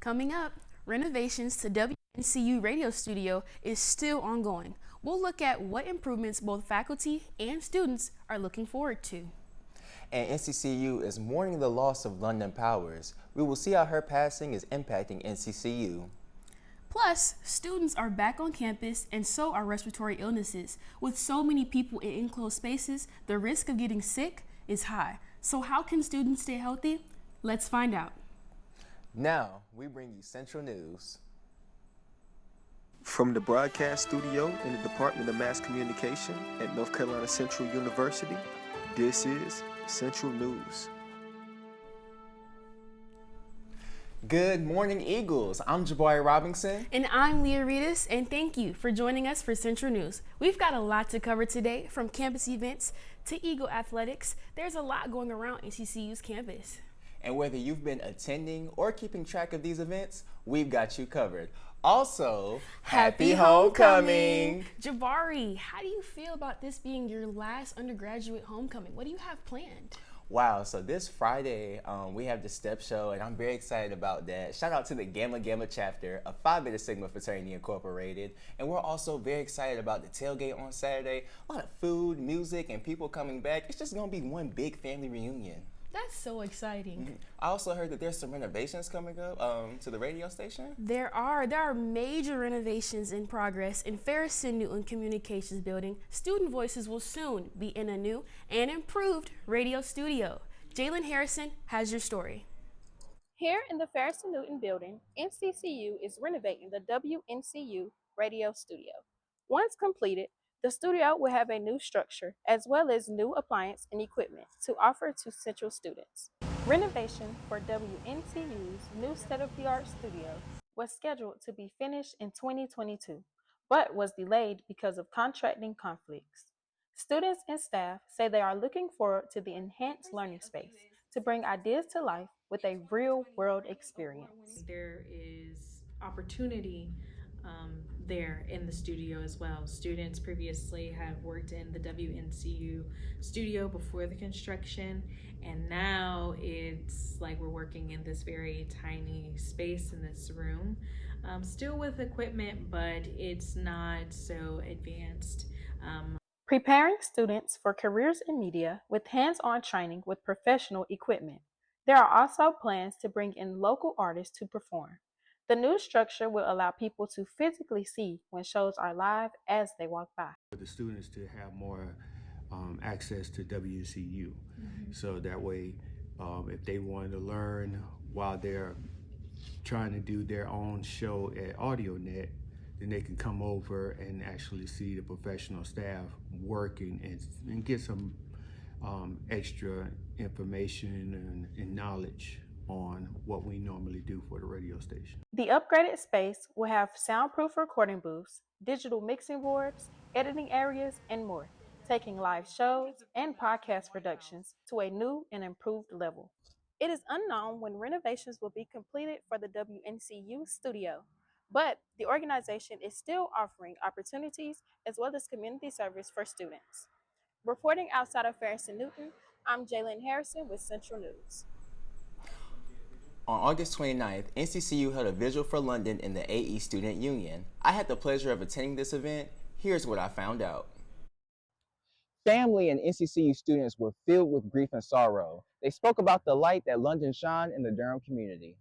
Coming up, renovations to WNCU Radio Studio is still ongoing. We'll look at what improvements both faculty and students are looking forward to. And NCCU is mourning the loss of London Powers. We will see how her passing is impacting NCCU. Plus, students are back on campus and so are respiratory illnesses. With so many people in enclosed spaces, the risk of getting sick is high. So how can students stay healthy? Let's find out. Now, we bring you Central News. From the broadcast studio in the Department of Mass Communication at North Carolina Central University, this is Central News. Good morning, Eagles. I'm Jabari Robinson. And I'm Leah Reedus, and thank you for joining us for Central News. We've got a lot to cover today, from campus events to Eagle athletics. There's a lot going around NCCU's campus. And whether you've been attending or keeping track of these events, we've got you covered. Also, happy homecoming! Jabari, how do you feel about this being your last undergraduate homecoming? What do you have planned? Wow, so this Friday, we have the STEP show, and I'm very excited about that. Shout out to the Gamma Gamma chapter of Phi Beta Sigma Fraternity Incorporated. And we're also very excited about the tailgate on Saturday. A lot of food, music, and people coming back. It's just gonna be one big family reunion. That's so exciting. I also heard that there's some renovations coming up to the radio station. There are major renovations in progress in Ferris Newton Communications Building. Student Voices will soon be in a new and improved radio studio. Jalen Harrison has your story. Here in the Ferris Newton building, NCCU is renovating the WNCU radio studio. Once completed, the studio will have a new structure as well as new appliance and equipment to offer to Central students. Renovation for WNCU's new state-of-the-art studio was scheduled to be finished in 2022, but was delayed because of contracting conflicts. Students and staff say they are looking forward to the enhanced learning space to bring ideas to life with a real-world experience. There is opportunity there in the studio as well. Students previously have worked in the WNCU studio before the construction, and now it's like we're working in this very tiny space in this room, still with equipment, but it's not so advanced. Preparing students for careers in media with hands-on training with professional equipment. There are also plans to bring in local artists to perform. The new structure will allow people to physically see when shows are live as they walk by. For the students to have more access to WCU. So that way, if they wanted to learn while they're trying to do their own show at AudioNet, then they can come over and actually see the professional staff working and get some extra information and knowledge on what we normally do for the radio station. The upgraded space will have soundproof recording booths, digital mixing boards, editing areas, and more, taking live shows and podcast productions to a new and improved level. It is unknown when renovations will be completed for the WNCU studio, but the organization is still offering opportunities as well as community service for students. Reporting outside of Ferris Newton, I'm Jalen Harrison with Central News. On August 29th, NCCU held a vigil for London in the AE Student Union. I had the pleasure of attending this event. Here's what I found out. Family and NCCU students were filled with grief and sorrow. They spoke about the light that London shined in the Durham community.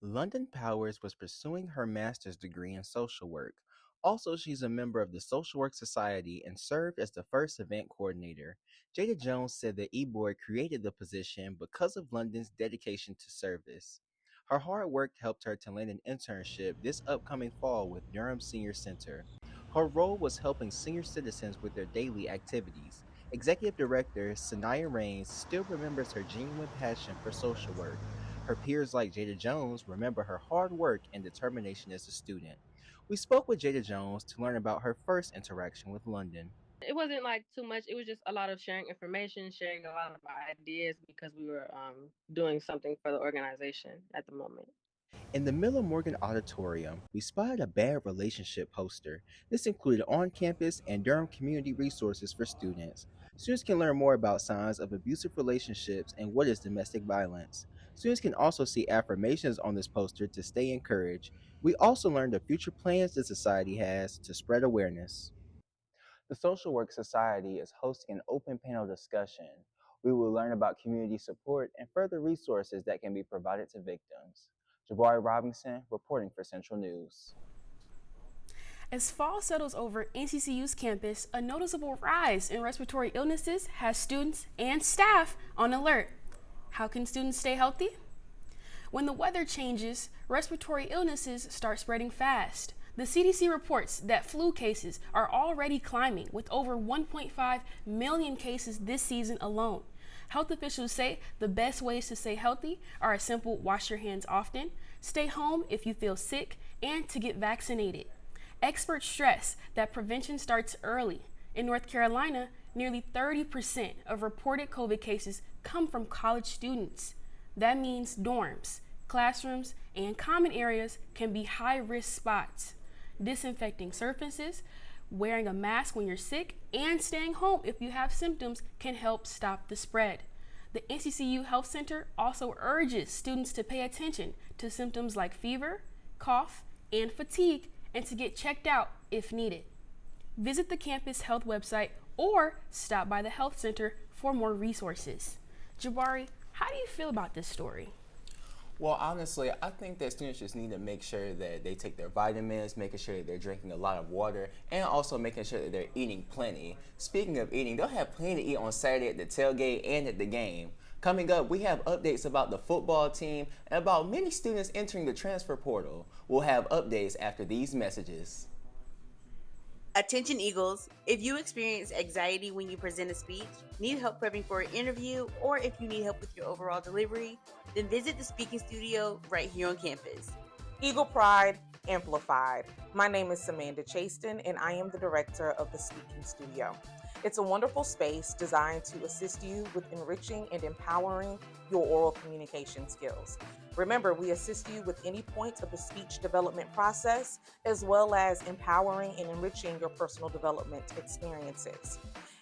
London Powers was pursuing her master's degree in social work. Also, she's a member of the Social Work Society and served as the first event coordinator. Jada Jones said the E-Board created the position because of London's dedication to service. Her hard work helped her to land an internship this upcoming fall with Durham Senior Center. Her role was helping senior citizens with their daily activities. Executive Director Sanaya Rains still remembers her genuine passion for social work. Her peers like Jada Jones remember her hard work and determination as a student. We spoke with Jada Jones to learn about her first interaction with London. It wasn't like too much. It was just a lot of sharing information, sharing a lot of ideas because we were doing something for the organization at the moment. In the Miller Morgan Auditorium, we spotted a bad relationship poster. This included on-campus and Durham community resources for students. Students can learn more about signs of abusive relationships and what is domestic violence. Students can also see affirmations on this poster to stay encouraged. We also learned the future plans the society has to spread awareness. The Social Work Society is hosting an open panel discussion. We will learn about community support and further resources that can be provided to victims. Jabari Robinson, reporting for Central News. As fall settles over NCCU's campus, a noticeable rise in respiratory illnesses has students and staff on alert. How can students stay healthy? When the weather changes, respiratory illnesses start spreading fast. The CDC reports that flu cases are already climbing, with over 1.5 million cases this season alone. Health officials say the best ways to stay healthy are a simple wash your hands often, stay home if you feel sick, and to get vaccinated. Experts stress that prevention starts early. In North Carolina, nearly 30% of reported COVID cases come from college students. That means dorms, classrooms, and common areas can be high-risk spots. Disinfecting surfaces, wearing a mask when you're sick, and staying home if you have symptoms can help stop the spread. The NCCU Health Center also urges students to pay attention to symptoms like fever, cough, and fatigue, and to get checked out if needed. Visit the campus health website or stop by the health center for more resources. Jabari, how do you feel about this story? Well, honestly, I think that students just need to make sure that they take their vitamins, making sure that they're drinking a lot of water, and also making sure that they're eating plenty. Speaking of eating, they'll have plenty to eat on Saturday at the tailgate and at the game. Coming up, we have updates about the football team and about many students entering the transfer portal. We'll have updates after these messages. Attention Eagles, if you experience anxiety when you present a speech, need help prepping for an interview, or if you need help with your overall delivery, then visit the speaking studio right here on campus. Eagle Pride Amplified. My name is Samantha Chaston, and I am the director of the Speaking Studio. It's a wonderful space designed to assist you with enriching and empowering your oral communication skills. Remember, we assist you with any point of the speech development process, as well as empowering and enriching your personal development experiences.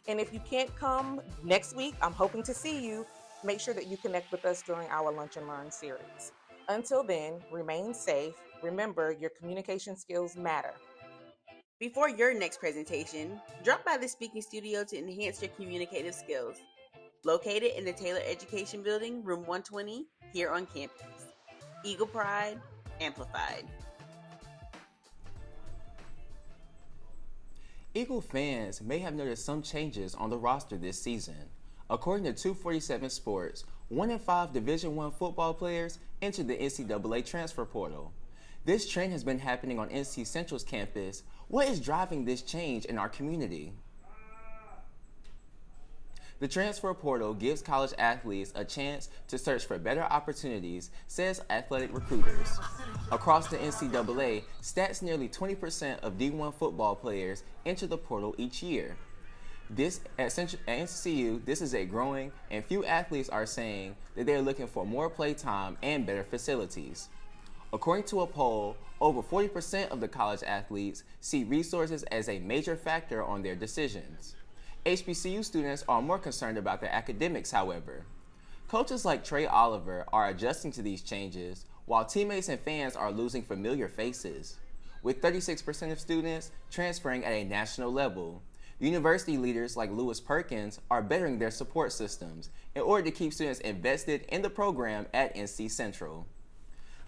And if you can't come next week, I'm hoping to see you. Make sure that you connect with us during our Lunch and Learn series. Until then, remain safe. Remember, your communication skills matter. Before your next presentation, drop by the speaking studio to enhance your communicative skills. Located in the Taylor Education Building, room 120, here on campus. Eagle Pride Amplified. Eagle fans may have noticed some changes on the roster this season. According to 247 Sports, 1 in 5 Division I football players entered the NCAA transfer portal. This trend has been happening on NC Central's campus. What is driving this change in our community? The transfer portal gives college athletes a chance to search for better opportunities, says athletic recruiters. Across the NCAA, stats nearly 20% of D1 football players enter the portal each year. At NCCU, this is a growing, and few athletes are saying that they're looking for more play time and better facilities. According to a poll, over 40% of the college athletes see resources as a major factor on their decisions. HBCU students are more concerned about their academics, however. Coaches like Trey Oliver are adjusting to these changes, while teammates and fans are losing familiar faces, with 36% of students transferring at a national level. University leaders like Lewis Perkins are bettering their support systems in order to keep students invested in the program at NC Central.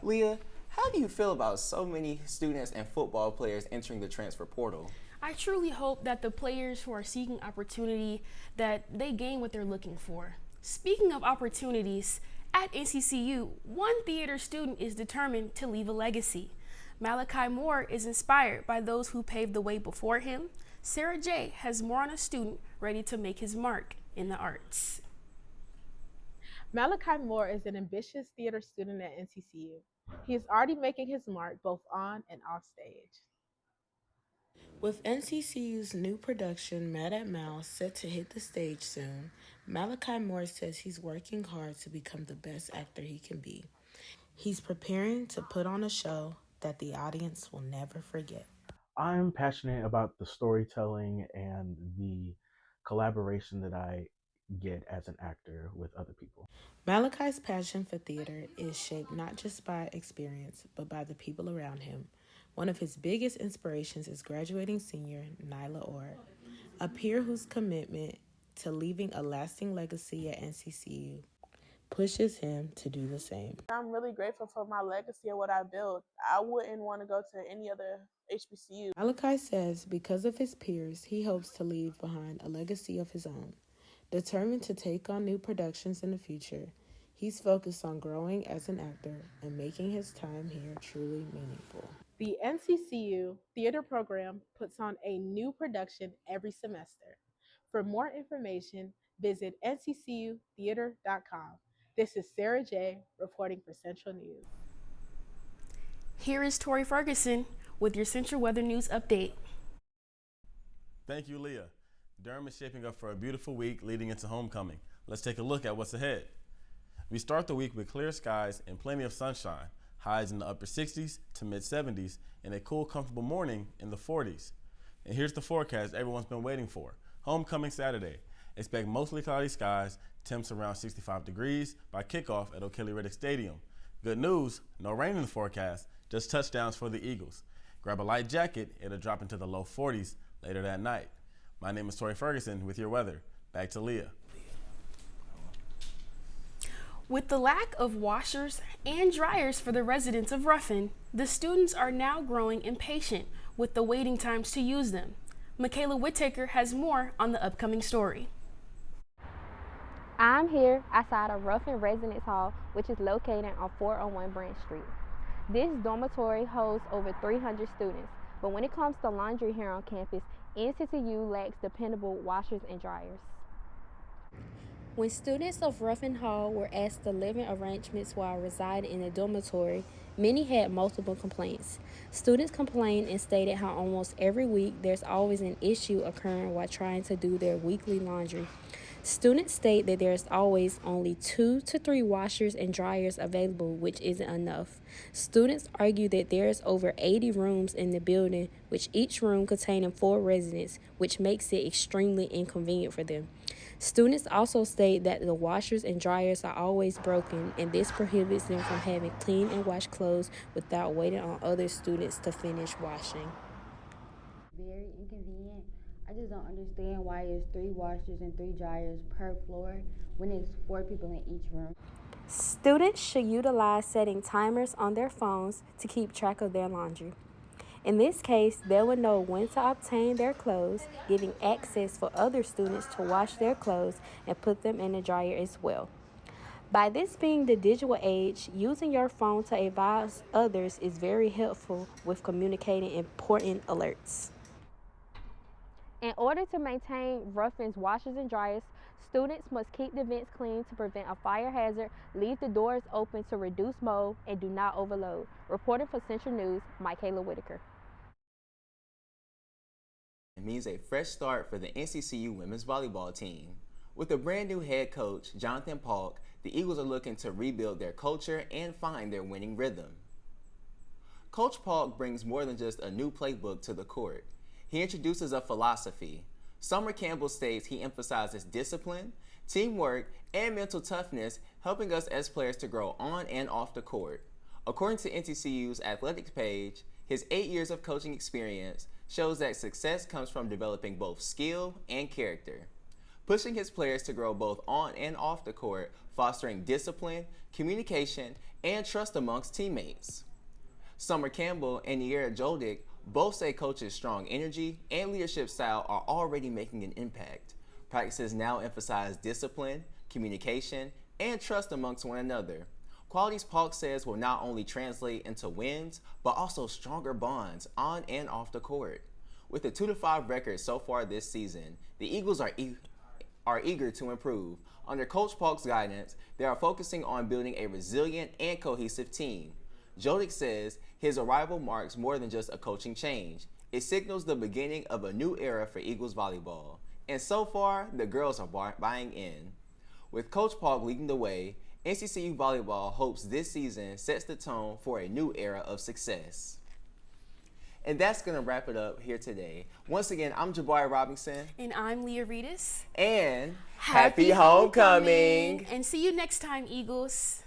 Leah, how do you feel about so many students and football players entering the transfer portal? I truly hope that the players who are seeking opportunity, that they gain what they're looking for. Speaking of opportunities, at NCCU, one theater student is determined to leave a legacy. Malachi Moore is inspired by those who paved the way before him. Sarah J. has more on a student ready to make his mark in the arts. Malachi Moore is an ambitious theater student at NCCU. He is already making his mark both on and off stage. With NCCU's new production, Mad at Mouse, set to hit the stage soon, Malachi Moore says he's working hard to become the best actor he can be. He's preparing to put on a show that the audience will never forget. I'm passionate about the storytelling and the collaboration that I get as an actor with other people. Malachi's passion for theater is shaped not just by experience, but by the people around him. One of his biggest inspirations is graduating senior Nyla Orr, a peer whose commitment to leaving a lasting legacy at NCCU pushes him to do the same. I'm really grateful for my legacy and what I built. I wouldn't want to go to any other HBCU. Malachi says because of his peers, he hopes to leave behind a legacy of his own. Determined to take on new productions in the future, he's focused on growing as an actor and making his time here truly meaningful. The NCCU theater program puts on a new production every semester. For more information, visit nccutheater.com. This is Sarah J. reporting for Central News. Here is Tori Ferguson with your Central Weather News update. Thank you, Leah. Durham is shaping up for a beautiful week leading into homecoming. Let's take a look at what's ahead. We start the week with clear skies and plenty of sunshine, highs in the upper 60s to mid 70s, and a cool, comfortable morning in the 40s. And here's the forecast everyone's been waiting for. Homecoming Saturday. Expect mostly cloudy skies, temps around 65 degrees by kickoff at O'Kelly-Riddick Stadium. Good news, no rain in the forecast, just touchdowns for the Eagles. Grab a light jacket, it'll drop into the low 40s later that night. My name is Tori Ferguson with your weather. Back to Leah. With the lack of washers and dryers for the residents of Ruffin, the students are now growing impatient with the waiting times to use them. Michaela Whittaker has more on the upcoming story. I'm here outside of Ruffin Residence Hall, which is located on 401 Branch Street. This dormitory holds over 300 students, but when it comes to laundry here on campus, NCCU lacks dependable washers and dryers. When students of Ruffin Hall were asked the living arrangements while residing in a dormitory, many had multiple complaints. Students complained and stated how almost every week there's always an issue occurring while trying to do their weekly laundry. Students state that there's always only 2 to 3 washers and dryers available, which isn't enough. Students argue that there's over 80 rooms in the building, which each room containing 4 residents, which makes it extremely inconvenient for them. Students also state that the washers and dryers are always broken, and this prohibits them from having clean and washed clothes without waiting on other students to finish washing. Very inconvenient. I just don't understand why it's 3 washers and 3 dryers per floor when it's 4 people in each room. Students should utilize setting timers on their phones to keep track of their laundry. In this case, they will know when to obtain their clothes, giving access for other students to wash their clothes and put them in the dryer as well. By this being the digital age, using your phone to advise others is very helpful with communicating important alerts. In order to maintain Ruffin's washers and dryers, students must keep the vents clean to prevent a fire hazard, leave the doors open to reduce mold, and do not overload. Reporting for Central News, Michaela Whittaker. It means a fresh start for the NCCU women's volleyball team. With a brand new head coach, Jonathan Paulk, the Eagles are looking to rebuild their culture and find their winning rhythm. Coach Paulk brings more than just a new playbook to the court. He introduces a philosophy. Summer Campbell states he emphasizes discipline, teamwork, and mental toughness, helping us as players to grow on and off the court. According to NCCU's athletics page, his 8 years of coaching experience shows that success comes from developing both skill and character, pushing his players to grow both on and off the court, fostering discipline, communication, and trust amongst teammates. Summer Campbell and Niera Joldick both say coach's strong energy and leadership style are already making an impact. Practices now emphasize discipline, communication, and trust amongst one another. Qualities Paulk says will not only translate into wins, but also stronger bonds on and off the court. With a 2-5 record so far this season, the Eagles are eager to improve. Under Coach Paulk's guidance, they are focusing on building a resilient and cohesive team. Jodick says his arrival marks more than just a coaching change. It signals the beginning of a new era for Eagles volleyball. And so far, the girls are buying in. With Coach Paulk leading the way, NCCU volleyball hopes this season sets the tone for a new era of success. And that's going to wrap it up here today. Once again, I'm Jabari Robinson. And I'm Leah Reedus. And happy homecoming! And see you next time, Eagles.